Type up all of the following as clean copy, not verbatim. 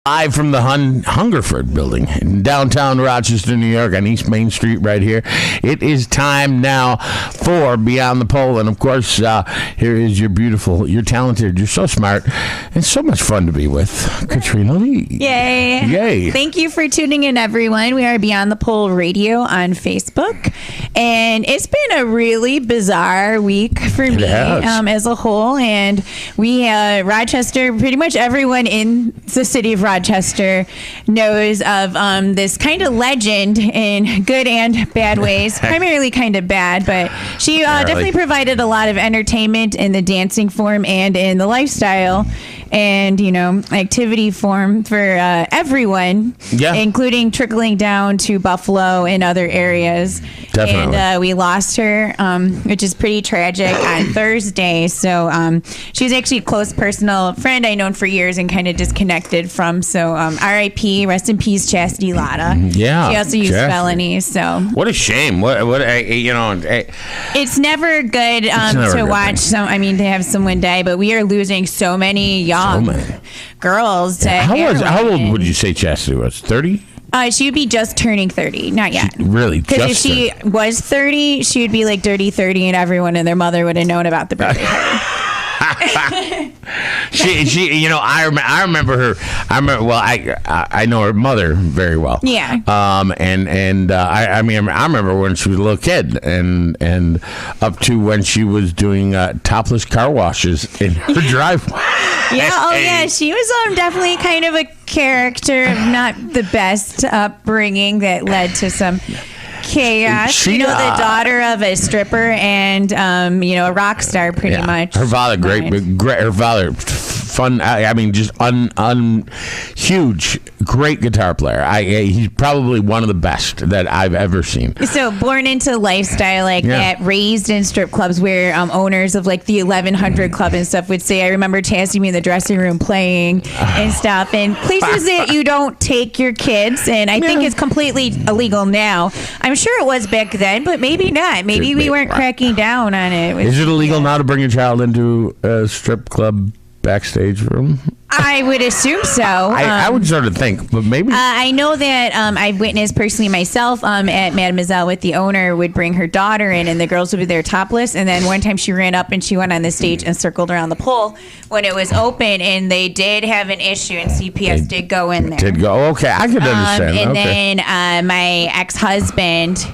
Live from the Hungerford building in downtown Rochester, New York, on East Main Street right here. It is time now for Beyond the Pole. And, of course, here is your beautiful, you're talented, you're so smart, and so much fun to be with, Katrina Lee. Yay. Yay. Thank you for tuning in, everyone. We are Beyond the Pole Radio on Facebook. And it's been a really bizarre week for me as a whole. And we, Rochester, pretty much everyone in the city of Rochester knows of this kind of legend in good and bad ways. Primarily kind of bad, but she definitely provided a lot of entertainment in the dancing form and in the lifestyle and, you know, activity form for everyone, including trickling down to Buffalo and other areas. Definitely. And we lost her, which is pretty tragic, on Thursday. So she was actually a close personal friend I known for years and kind of disconnected from. So R.I.P. Rest in peace, Chasity, Lotta. Yeah. She also used felonies. So what a shame. it's never good to watch to have someone die. But we are losing so many young girls. How old would you say Chasity was? 30? She would be just turning 30. Not yet. Really? Because if she was 30, she would be like dirty 30, and everyone and their mother would have known about the birthday party. I remember her. I know her mother very well. Yeah. I remember when she was a little kid, and up to when she was doing topless car washes in her driveway. Yeah. Oh, yeah. She was definitely kind of a character of not the best upbringing that led to some chaos. The daughter of a stripper and a rock star, pretty much. Her father, great. Her father, fun. Just huge, great guitar player. He's probably one of the best that I've ever seen. So born into lifestyle like that, raised in strip clubs where owners of like the 1100 Club and stuff would say, I remember Chasity me in the dressing room playing and stuff, and places that you don't take your kids, and I think it's completely illegal now. I'm sure it was back then, but maybe not. Maybe we weren't cracking down on it. Is it illegal now to bring a child into a strip club backstage room? I would assume so. I would sort of think, but maybe. I know that I've witnessed personally myself at Mademoiselle with the owner would bring her daughter in, and the girls would be there topless. And then one time she ran up and she went on the stage and circled around the pole when it was open, and they did have an issue, and CPS did go in there. Did go? Okay, I could understand. And then my ex-husband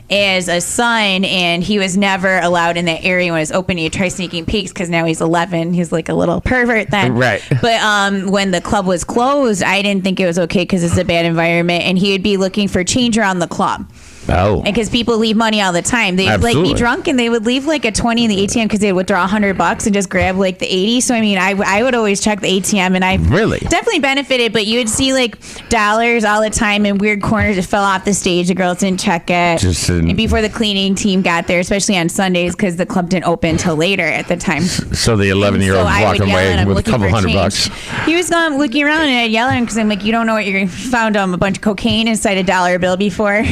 is a son, and he was never allowed in that area when it was open. He'd try sneaking peeks because now he's 11. He's like a little pervert then. Right. But when the club was closed, I didn't think it was okay because it's a bad environment, and he would be looking for change around the club. Oh. Because people leave money all the time. They'd like be drunk and they would leave like a 20 in the ATM because they'd withdraw $100 and just grab like the 80. So I would always check the ATM, and I definitely benefited. But you would see like dollars all the time in weird corners that fell off the stage. The girls didn't check it. And before the cleaning team got there, especially on Sundays because the club didn't open until later at the time. So the 11-year-old walking away with a couple $100. He was looking around, and I'd yell at him because I'm like, you don't know what you're found a bunch of cocaine inside a dollar bill before.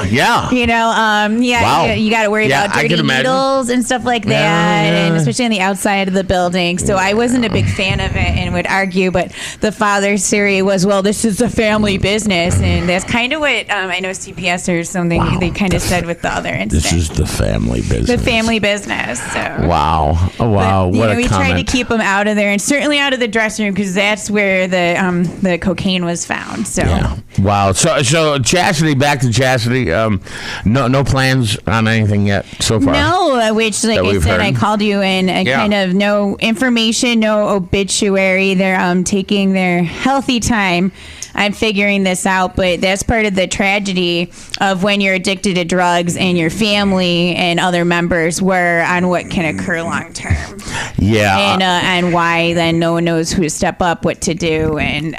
Yeah. Wow. You got to worry about dirty needles and stuff like that, and especially on the outside of the building. So I wasn't a big fan of it and would argue, but the father's theory was, well, this is a family business, and that's kind of what I know CPS or something they kind of said with the other incident. This is the family business. The family business. So. Wow. Oh, wow. But, what a we comment. tried to keep them out of there, and certainly out of the dressing room because that's where the cocaine was found. So. Yeah. Wow. So Chasity, back to Chasity. No plans on anything yet so far. No, which like I said, I called you in kind of no information, no obituary. They're taking their healthy time on figuring this out, but that's part of the tragedy of when you're addicted to drugs and your family and other members were on what can occur long term. Yeah. And why then no one knows who to step up, what to do. And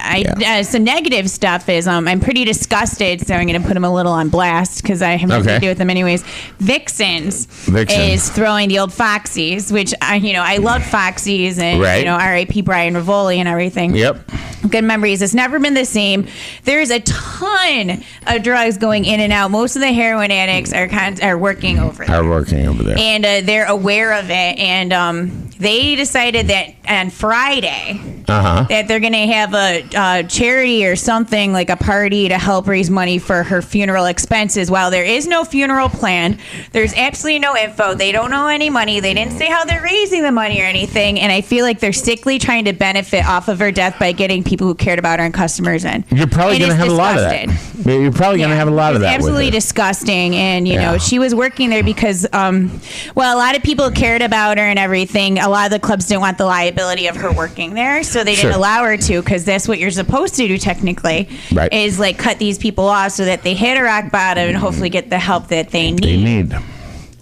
some negative stuff is I'm pretty disgusted, so I'm going to put them a little on blast because I have nothing to do with them anyways. Vixens is throwing the old Foxies, which I loved Foxies and R.I.P. Brian Rivoli and everything. Yep. Good memories. It's never been the same. There's a ton of drugs going in and out. Most of the heroin addicts are working over there. And they're aware of it. And they decided that on Friday that they're going to have a charity or something, like a party to help raise money for her funeral expenses. While there is no funeral plan, there's absolutely no info. They don't know any money. They didn't say how they're raising the money or anything. And I feel like they're sickly trying to benefit off of her death by getting people who cared about her and customers in. You're probably going to have a lot of that. You're probably going to have a lot of that. Absolutely disgusting. And, you know, she was working there because, a lot of people cared about her and everything. A lot of the clubs didn't want the liability of her working there, so they didn't allow her to, because that's what you're supposed to do technically, is like cut these people off so that they hit a rock bottom and hopefully get the help that they need.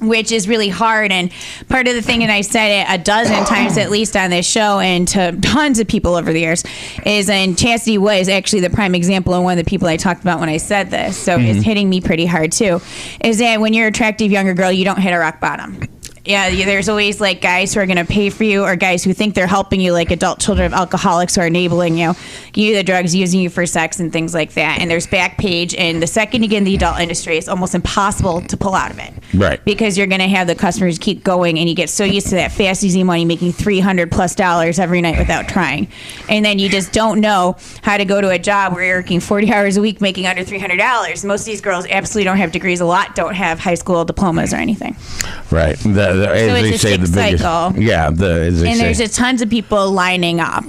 Which is really hard. And part of the thing, and I said it a dozen times at least on this show and to tons of people over the years, is, and Chasity was actually the prime example and one of the people I talked about when I said this, so it's hitting me pretty hard too, is that when you're an attractive younger girl, you don't hit a rock bottom. Yeah, there's always like guys who are going to pay for you, or guys who think they're helping you, like adult children of alcoholics who are enabling you, give you the drugs, using you for sex and things like that. And there's Backpage, and the second you get in the adult industry, it's almost impossible to pull out of it. Right. Because you're going to have the customers keep going, and you get so used to that fast, easy money, making $300+ every night without trying. And then you just don't know how to go to a job where you're working 40 hours a week making under $300. Most of these girls absolutely don't have degrees. A lot don't have high school diplomas or anything. Right. So it's a sick cycle. Yeah. And there's just tons of people lining up.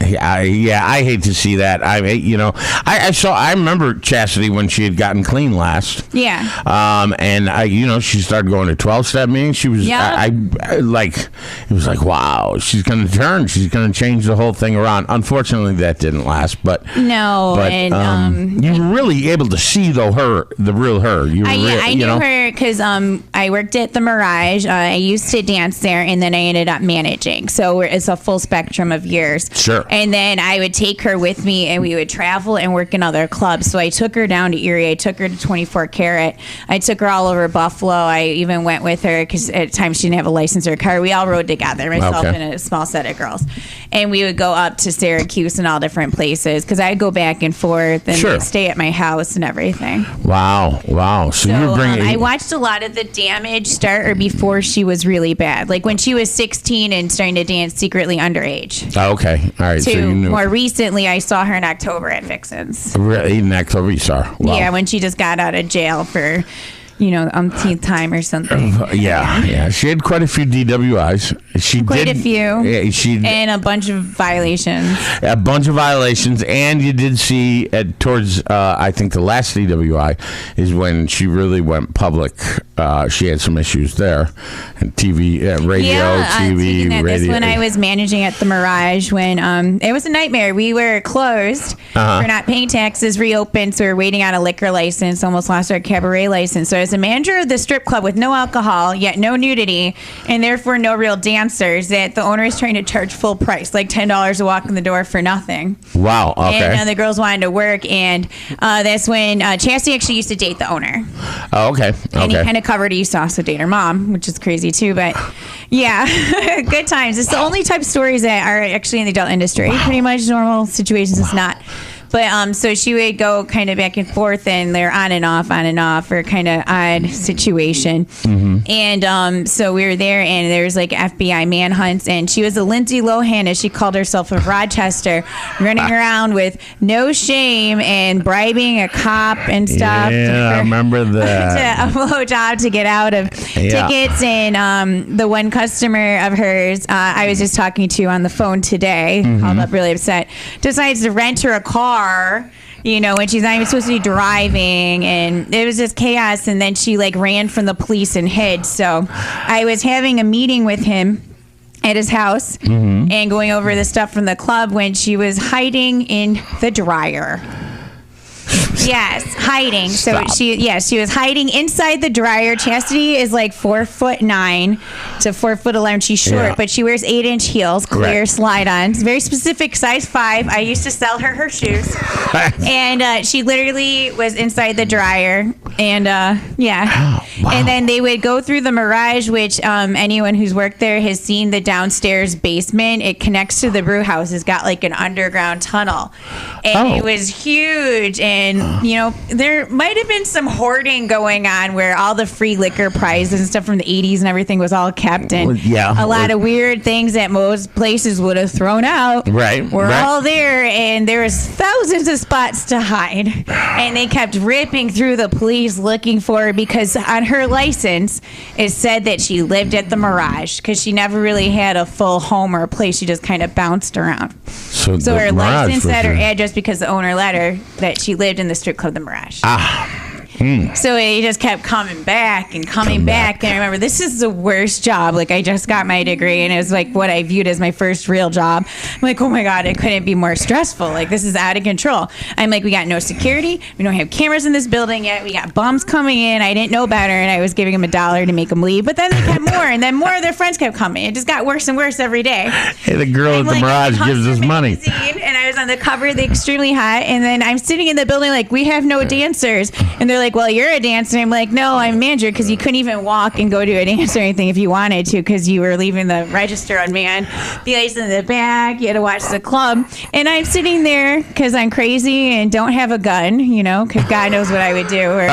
I hate to see that. I remember Chasity when she had gotten clean last. Yeah. And she started going to 12-step meetings. She was, it was like, wow, she's going to turn. She's going to change the whole thing around. Unfortunately, that didn't last. But you were really able to see the real her. I knew her because I worked at the Mirage. I used to dance there, and then I ended up managing. So it's a full spectrum of years. Sure. And then I would take her with me, and we would travel and work in other clubs. So I took her down to Erie. I took her to 24 Carat. I took her all over Buffalo. I even went with her because at times she didn't have a license or a car. We all rode together, myself and a small set of girls. And we would go up to Syracuse and all different places because I'd go back and forth and they'd stay at my house and everything. Wow. So you were bringing... I watched a lot of the damage start or before she was really bad. Like when she was 16 and starting to dance secretly underage. Oh, okay. All right. So you knew. More recently, I saw her in October at Vixen's. In October, you saw her? Wow. Yeah, when she just got out of jail for... umpteenth time or something. Yeah. She had quite a few DWIs. A few. Yeah, and a bunch of violations. And you did see towards, I think the last DWI is when she really went public. She had some issues there. And TV, radio. This when I was managing at the Mirage when it was a nightmare. We were closed. We're not paying taxes, reopened, so we were waiting on a liquor license, almost lost our cabaret license. So as a manager of the strip club with no alcohol, yet no nudity, and therefore no real dancers, that the owner is trying to charge full price, like $10 to walk in the door for nothing. Wow, okay. And the girls wanted to work, and that's when Chasity actually used to date the owner. Oh, okay. And he kind of covered he used to also date her mom, which is crazy too, but yeah, good times. It's the only type of stories that are actually in the adult industry. Wow. Pretty much normal situations, it's not. But so she would go kind of back and forth, and they're on and off, or kind of odd situation. Mm-hmm. And so we were there, and there was like FBI manhunts, and she was a Lindsay Lohan, as she called herself, of Rochester, running around with no shame and bribing a cop and stuff. Yeah, I remember that. To a blowjob to get out of tickets. And the one customer of hers, I was just talking to on the phone today, called up really upset, decides to rent her a car. When she's not even supposed to be driving, and it was just chaos. And then she ran from the police and hid. So I was having a meeting with him at his house and going over the stuff from the club when she was hiding in the dryer. Yes, hiding. Stop. So she was hiding inside the dryer. Chasity is like 4'9" to 4'11". She's short, but she wears 8-inch heels, clear slide-ons, very specific size 5. I used to sell her shoes, and she literally was inside the dryer. And yeah. Oh, wow. And then they would go through the Mirage, which anyone who's worked there has seen the downstairs basement. It connects to the brew house. It's got like an underground tunnel. And it was huge. And, you know, there might have been some hoarding going on where all the free liquor prizes and stuff from the 80s and everything was all kept. And a lot of weird things that most places would have thrown out were all there. And there was thousands of spots to hide. And they kept ripping through the police looking for her because on her license it said that she lived at the Mirage because she never really had a full home or a place. She just kind of bounced around. So her license said her address because the owner let her that she lived in the strip club the Mirage. So it just kept coming back and coming back. And I remember, this is the worst job. Like, I just got my degree, and it was like what I viewed as my first real job. I'm like, oh my God, it couldn't be more stressful. Like, this is out of control. I'm like, we got no security. We don't have cameras in this building yet. We got bums coming in. I didn't know better, and I was giving them $1 to make them leave. But then they kept more, and then more of their friends kept coming. It just got worse and worse every day. Hey, the girl at the Mirage gives us money. And I was on the cover of the Extremely Hot, and then I'm sitting in the building like, we have no dancers. And they're like, well, you're a dancer. I'm like, no, I'm a manager, because you couldn't even walk and go to a dance or anything if you wanted to, because you were leaving the register unmanned. The ice in the back, you had to watch the club. And I'm sitting there because I'm crazy and don't have a gun, you know, because God knows what I would do. Or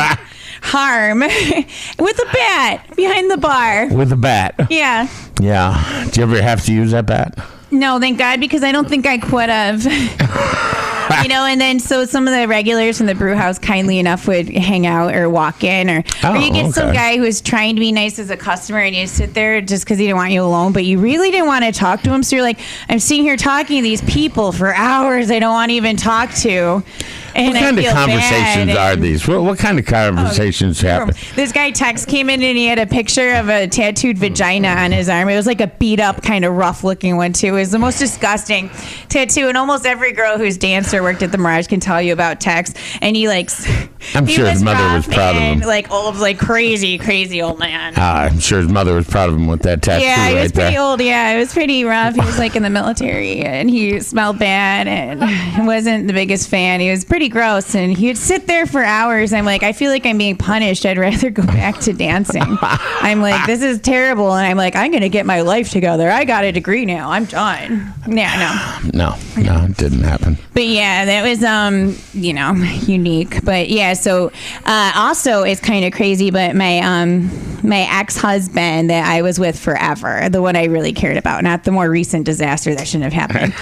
harm with a bat behind the bar. With a bat? Yeah. Yeah. Do you ever have to use that bat? No, thank God, because I don't think I could have. You know, and then so some of the regulars from the brew house kindly enough would hang out or walk in, or you get some guy who's trying to be nice as a customer, and you sit there just because he didn't want you alone, but you really didn't want to talk to him. So you're like, I'm sitting here talking to these people for hours I don't want to even talk to. And what kind of conversations are these? What kind of conversations happen? This guy came in and he had a picture of a tattooed vagina on his arm. It was like a beat up, kind of rough looking one too. It was the most disgusting tattoo. And almost every girl who's danced or worked at the Mirage can tell you about Tex. And he I'm sure his mother was proud of him. Like old, like crazy old man. I'm sure his mother was proud of him with that tattoo. Yeah, he was pretty there. old. Yeah, it was pretty rough. He was like in the military, and he smelled bad, and wasn't the biggest fan. He was pretty gross, and he would sit there for hours. I'm like, I feel like I'm being punished. I'd rather go back to dancing. I'm like, this is terrible, and I'm like, I'm gonna get my life together. I got a degree now. I'm done. Yeah, no, it didn't happen. But yeah, that was unique. But yeah, so also it's kind of crazy. But my ex-husband that I was with forever, the one I really cared about, not the more recent disaster that shouldn't have happened.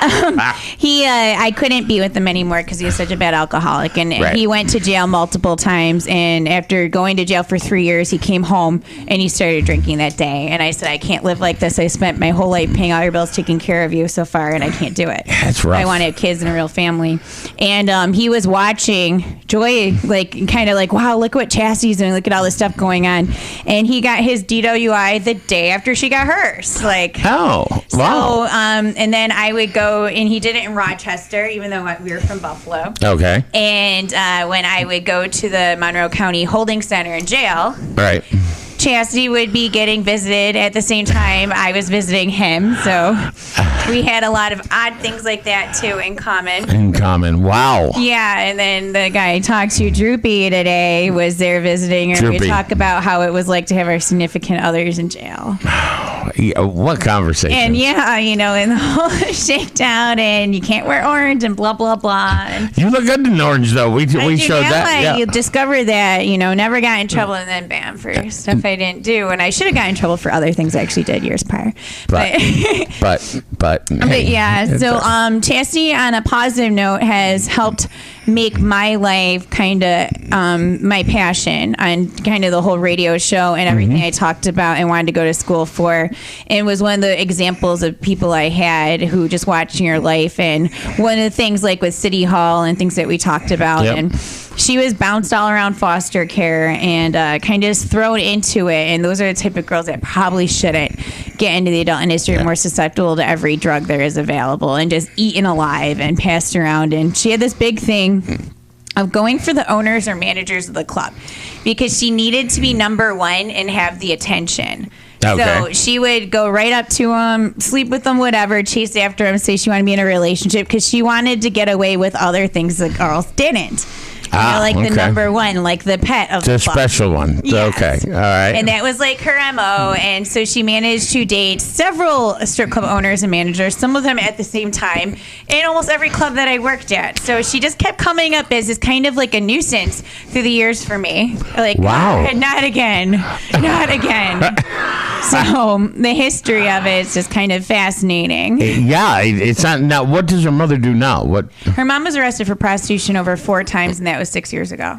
I couldn't be with him anymore because he was such a bad alcoholic, and he went to jail multiple times. And after going to jail for 3 years, he came home and he started drinking that day. And I said, I can't live like this. I spent my whole life paying all your bills, taking care of you so far, and I can't do it. That's rough. I want to have kids and a real family. And he was watching Joy, like, kind of like, wow, look what Chastity's doing. Look at all this stuff going on. And he got his DWI the day after she got hers. Like, wow. So, and then I would go, and he did it in Rochester, even though we were from Buffalo. Okay. And when I would go to the Monroe County Holding Center in jail. Right. Chastity would be getting visited at the same time I was visiting him. So we had a lot of odd things like that, too, in common. Wow. Yeah, and then the guy I talked to, Droopy, today was there visiting her. We talk about how it was like to have our significant others in jail. Yeah, what conversation? And and the whole shakedown, and you can't wear orange, and blah, blah, blah. And you look good in orange, though. We showed that. Yeah. You discovered that, never got in trouble, and then bam, for stuff I didn't do. And I should have gotten in trouble for other things I actually did years prior. But yeah, so Chastity, on a positive note, has helped make my life kind of my passion on kind of the whole radio show and everything I talked about and wanted to go to school for, and was one of the examples of people I had who just watching your life. And one of the things, like with City Hall and things that we talked about, and she was bounced all around foster care and kind of just thrown into it. And those are the type of girls that probably shouldn't get into the adult industry, are more susceptible to every drug there is available, and just eaten alive and passed around. And she had this big thing of going for the owners or managers of the club because she needed to be number one and have the attention. Okay. So she would go right up to them, sleep with them, whatever, chase after them, say she wanted to be in a relationship because she wanted to get away with other things the girls didn't. like the number one, like the pet of the club. Special one. Yes. Okay, all right. And that was like her MO. And so she managed to date several strip club owners and managers, some of them at the same time, in almost every club that I worked at. So she just kept coming up as this kind of like a nuisance through the years for me. Like, wow. Not again. Not again. So the history of it is just kind of fascinating. Yeah, it's not. Now, what does her mother do now? What? Her mom was arrested for prostitution over 4 times, and that was 6 years ago.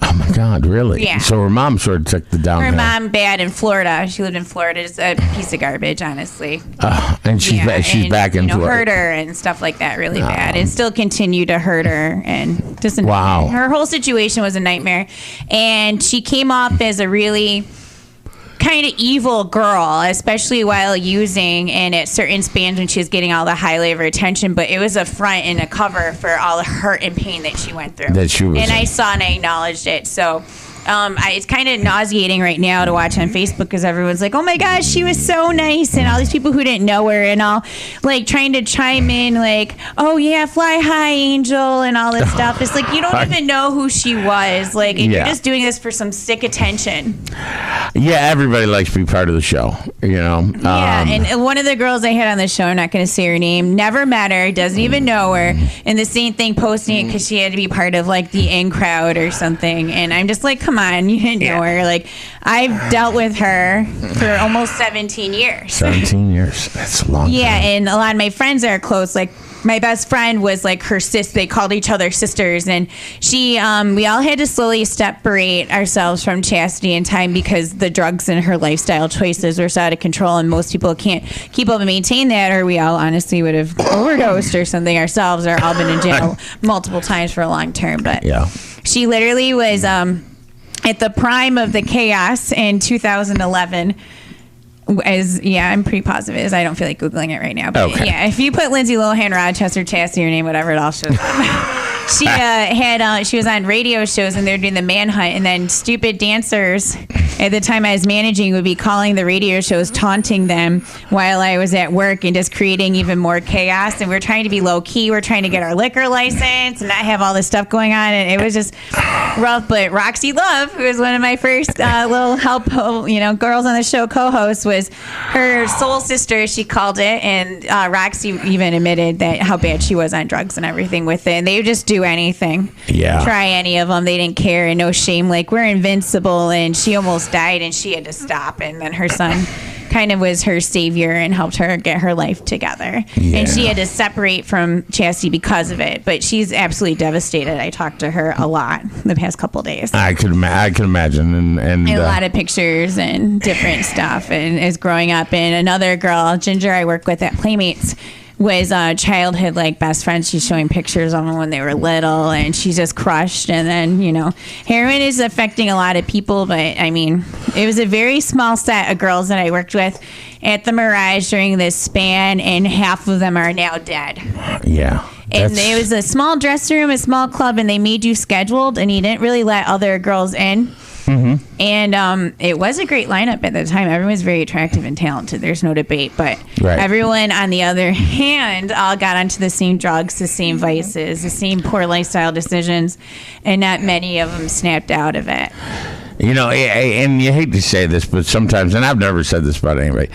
Oh my God, really? Yeah. So her mom sort of took the downhill. Her mom bad in Florida. She lived in Florida. It's a piece of garbage, honestly. And she's back in Florida. Hurt her and stuff like that really bad, and still continued to hurt her. And just wow. Her whole situation was a nightmare, and she came off as a really kind of evil girl, especially while using and at certain spans when she was getting all the highlight of her attention. But it was a front and a cover for all the hurt and pain that she went through. I saw and I acknowledged it. So it's kind of nauseating right now to watch on Facebook because everyone's like, oh my gosh, she was so nice. And all these people who didn't know her and all like trying to chime in like, oh yeah, fly high angel and all this stuff. It's like, you don't even know who she was. Like, and you're just doing this for some sick attention. Yeah, everybody likes to be part of the show, you know. Yeah, and one of the girls I had on the show, I'm not going to say her name, never met her, doesn't even know her. And the same thing, posting it because she had to be part of like the in crowd or something. And I'm just like, come on, you didn't know her. Like, I've dealt with her for almost 17 years. 17 years. That's a long time. Yeah, and a lot of my friends are close. Like, my best friend was like her sis. They called each other sisters. And we all had to slowly separate ourselves from Chasity in time because the drugs and her lifestyle choices were so out of control. And most people can't keep up and maintain that, or we all honestly would have overdosed or something ourselves, or all been in jail multiple times for a long term. But she literally was at the prime of the chaos in 2011. I'm pretty positive it is. I don't feel like Googling it right now. But yeah, if you put Lindsay Lohan, Rochester, Chasity, her name, whatever, it all shows up. She was on radio shows and they were doing the manhunt, and then stupid dancers at the time I was managing would be calling the radio shows, taunting them while I was at work and just creating even more chaos. And we're trying to be low key. We're trying to get our liquor license and not have all this stuff going on. And it was just rough. But Roxy Love, who was one of my first little girls on the show co-hosts, was her soul sister, she called it. And Roxy even admitted that how bad she was on drugs and everything with it. And they would just do anything. Yeah. Try any of them. They didn't care, and no shame. Like, we're invincible, and she almost died and she had to stop. And then her son kind of was her savior and helped her get her life together. Yeah. And she had to separate from Chasity because of it. But she's absolutely devastated. I talked to her a lot the past couple of days. I could imagine. And a lot of pictures and different stuff. And is growing up. And another girl, Ginger, I work with at Playmates, was childhood like best friends. She's showing pictures of them when they were little, and she's just crushed. And then, heroin is affecting a lot of people, but I mean, it was a very small set of girls that I worked with at the Mirage during this span, and half of them are now dead. Yeah. And it was a small dressing room, a small club, and they made you scheduled, and you didn't really let other girls in. Mm-hmm. And it was a great lineup at the time. Everyone was very attractive and talented. There's no debate. But everyone, on the other hand, all got onto the same drugs, the same vices, the same poor lifestyle decisions, and not many of them snapped out of it. And you hate to say this, but sometimes, and I've never said this about anybody,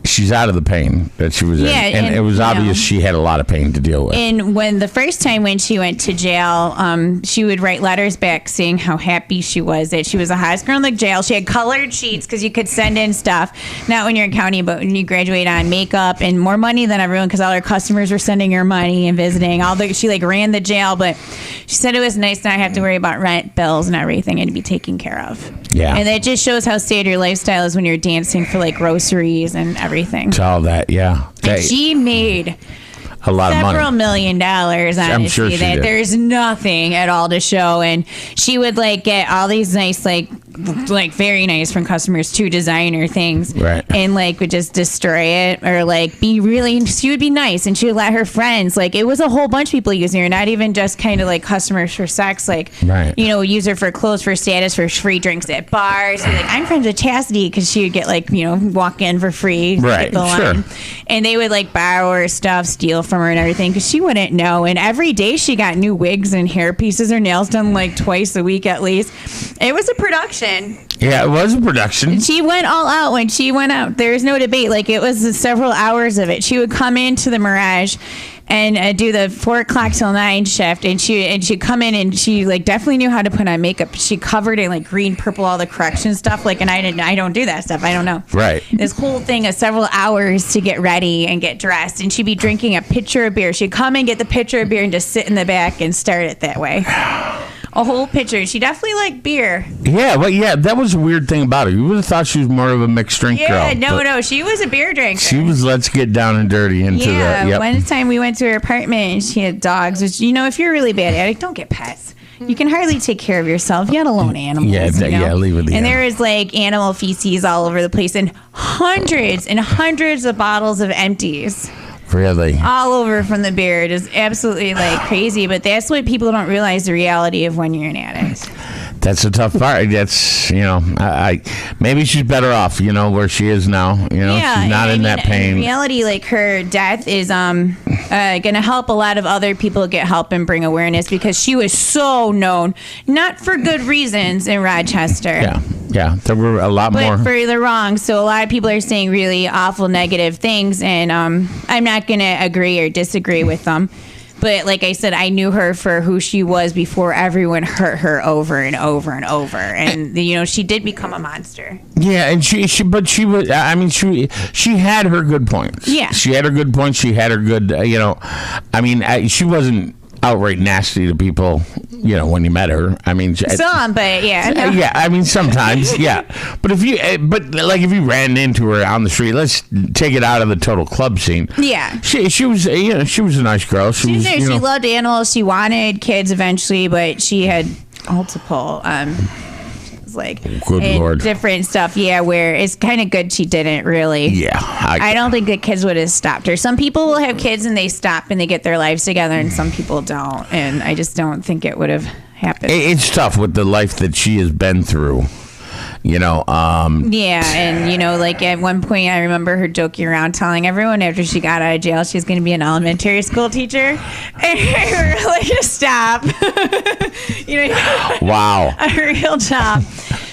she's out of the pain that she was in. And it was obvious she had a lot of pain to deal with. And the first time when she went to jail, she would write letters back saying how happy she was that she was the hottest girl in the jail. She had colored sheets because you could send in stuff, not when you're in county, but when you graduate, on makeup and more money than everyone because all her customers were sending her money and visiting. She ran the jail, but she said it was nice to not have to worry about rent, bills, and everything, and to be taken care of. Yeah. And it just shows how sad your lifestyle is when you're dancing for like groceries and everything. It's all that, yeah. And she made a lot of money. Several $1 million, honestly. I'm sure she did. There's nothing at all to show. And she would like get all these nice like like very nice from customers to designer things, right? And like would just destroy it or like be really. She would be nice and she would let her friends. Like it was a whole bunch of people using her, not even just kind of like customers for sex. Like use her for clothes, for status, for free drinks at bars. So, like I'm friends with Chasity because she would get like walk in for free, right? Sure. And they would like borrow her stuff, steal from her and everything because she wouldn't know. And every day she got new wigs and hair pieces, her nails done like twice a week at least. It was a production. Yeah, it was a production. She went all out when she went out. There's no debate. Like it was several hours of it. She would come into the Mirage and do the 4 o'clock till 9 shift, and she'd come in and she like definitely knew how to put on makeup. She covered in like green, purple, all the correction stuff. Like, and I don't do that stuff. I don't know. Right. This whole thing of several hours to get ready and get dressed, and she'd be drinking a pitcher of beer. She'd come and get the pitcher of beer and just sit in the back and start it that way. A whole pitcher. She definitely liked beer. Yeah, well, yeah, that was a weird thing about her. You would have thought she was more of a mixed drink girl. Yeah, no, she was a beer drinker. She was let's get down and dirty into the. Yep. One time we went to her apartment and she had dogs, which, if you're a really bad addict, don't get pets. You can hardly take care of yourself. You gotta loan animals. Yeah, leave it. And there was like animal feces all over the place and hundreds of bottles of empties. Really? All over from the beer. It is absolutely like crazy, but that's what people don't realize the reality of when you're an addict. That's the tough part. That's, I maybe she's better off, where she is now. She's not in that pain. In reality, like her death is going to help a lot of other people get help and bring awareness because she was so known, not for good reasons in Rochester. Yeah, there were a lot more. But for the wrong. So a lot of people are saying really awful, negative things, and I'm not going to agree or disagree with them. But like I said, I knew her for who she was before everyone hurt her over and over and over. And, she did become a monster. Yeah, and she had her good points. Yeah. She had her good points. She had her good, she wasn't outright nasty to people, when you met her. Some, but yeah. No. Yeah, sometimes, yeah. But if you ran into her on the street, let's take it out of the total club scene. Yeah. She was, she was a nice girl. She loved animals. She wanted kids eventually, but she had multiple, good Lord. Different stuff, where it's kind of good she didn't really. Yeah. I don't think the kids would have stopped her. Some people will have kids and they stop and they get their lives together, and some people don't. And I just don't think it would have happened. It's tough with the life that she has been through. Like at one point I remember her joking around telling everyone after she got out of jail she was going to be an elementary school teacher, and we were like, stop. Wow. A real job.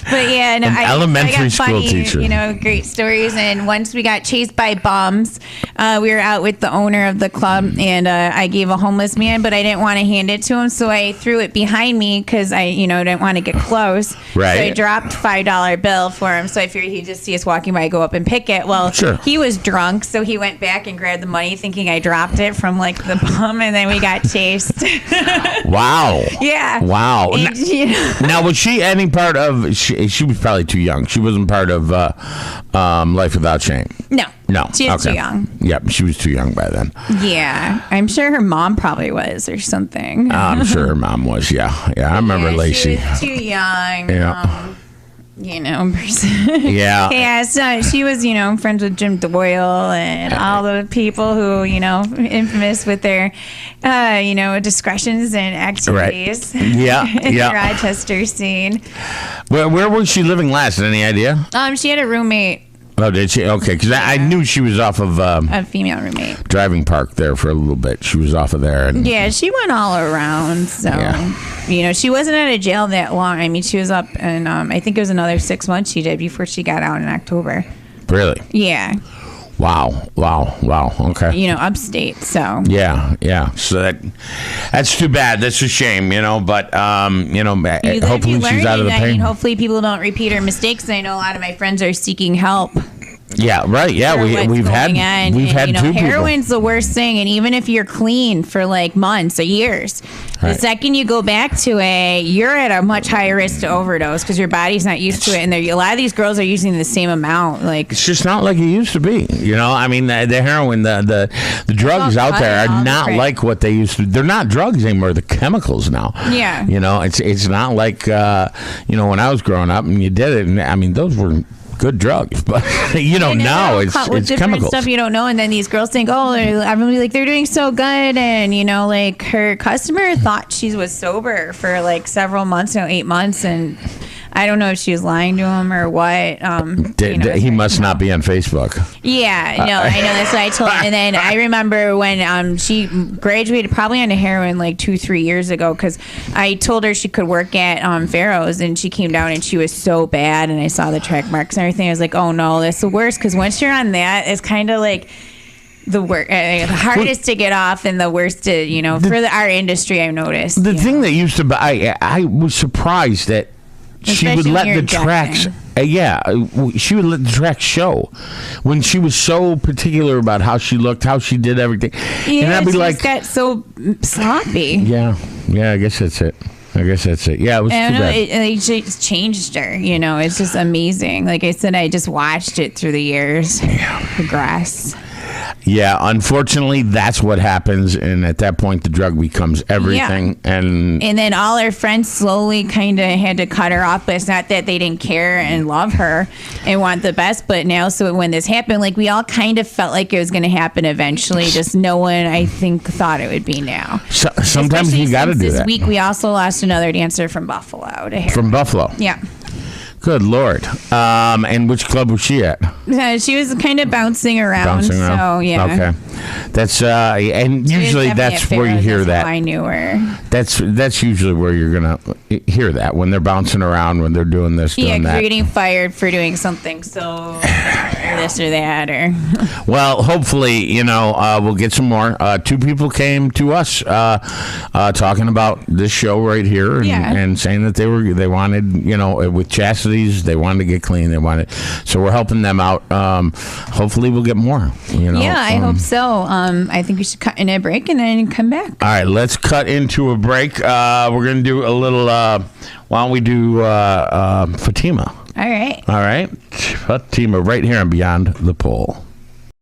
But yeah, no, elementary school teacher. Great stories. And once we got chased by bums, we were out with the owner of the club, and I gave a homeless man, but I didn't want to hand it to him, so I threw it behind me because I, didn't want to get close. Right. So I dropped $5 bill for him. So I figured he'd just see us walking by, go up and pick it. Well, sure. He was drunk, so he went back and grabbed the money, thinking I dropped it from like the bum, and then we got chased. Wow. Yeah. Wow. Now, was she any part of? She was probably too young. She wasn't part of Life Without Shame. No. She was okay. too young. Yep, she was too young by then. Yeah. I'm sure her mom probably was or something. I'm sure her mom was, yeah. I remember Lacey. She was too young. Yeah. Person. Yeah. Yeah, so she was, friends with Jim Doyle and all the people who, infamous with their, discretions and activities. Right. Yeah. in the Rochester scene. Where was she living last? Any idea? She had a roommate. Oh, did she? Okay, because I knew she was off of a female roommate. Driving Park there for a little bit. She was off of there. And, she went all around. So, she wasn't out of jail that long. She was up, and I think it was another 6 months she did before she got out in October. Really? Yeah. Wow. Okay. Upstate. So. Yeah. So that's too bad. That's a shame, but hopefully she's out of the pain. Hopefully people don't repeat her mistakes. I know a lot of my friends are seeking help. Yeah, right. Yeah, we've had two heroin's people. the worst thing, and even if you're clean for like months or years, the second you go back to it, you're at a much higher risk to overdose because your body's not used to it, and a lot of these girls are using the same amount. Like it's just not like it used to be. I mean, the heroin, the drugs out there are not like what they used to. They're not drugs anymore. They're chemicals now. Yeah. It's not like when I was growing up and you did it. And I mean, those were good drugs, but now it's chemicals stuff you don't know, and then these girls think, everybody like they're doing so good, and like her customer thought she was sober for like several months, 8 months, and I don't know if she was lying to him or what. He must not be on Facebook. Yeah, no, I know. That's what I told him. And then I remember when she graduated probably onto heroin like 2-3 years ago, because I told her she could work at Farrow's, and she came down and she was so bad, and I saw the track marks and everything. I was like, oh no, that's the worst, because once you're on that, it's kind of like the hardest to get off and the worst to, for our industry, I've noticed. The thing that used to be, I was surprised that she would let the tracks. She would let the tracks show when she was so particular about how she looked, how she did everything. Yeah, and I'd be like, got so sloppy. Yeah, I guess that's it. Yeah, it was too bad. It just changed her. It's just amazing. Like I said, I just watched it through the years progress. Yeah, unfortunately, that's what happens, and at that point, the drug becomes everything. Yeah. And then all her friends slowly kind of had to cut her off, but it's not that they didn't care and love her and want the best, but now, so when this happened, like, we all kind of felt like it was going to happen eventually, just no one, I think, thought it would be now. Sometimes you got to do that. This week, we also lost another dancer from Buffalo to heroin. From Buffalo? Yeah. Good Lord. And which club was she at? She was kind of bouncing around. So, yeah. Okay. That's, and usually that's where you hear that. I knew her. That's usually where you're going to hear that, when they're bouncing around, when they're doing this, doing that. Yeah, you're getting fired for doing something, so, or this or that, or. Well, hopefully, we'll get some more. 2 people came to us talking about this show right here and saying that they wanted, with Chasity, they wanted to get clean. So we're helping them out. Hopefully we'll get more. I hope so. I think we should cut in a break and then come back. All right, let's cut into a break. We're going to do a little, why don't we do Fatima? All right. Fatima right here on Beyond the Pole.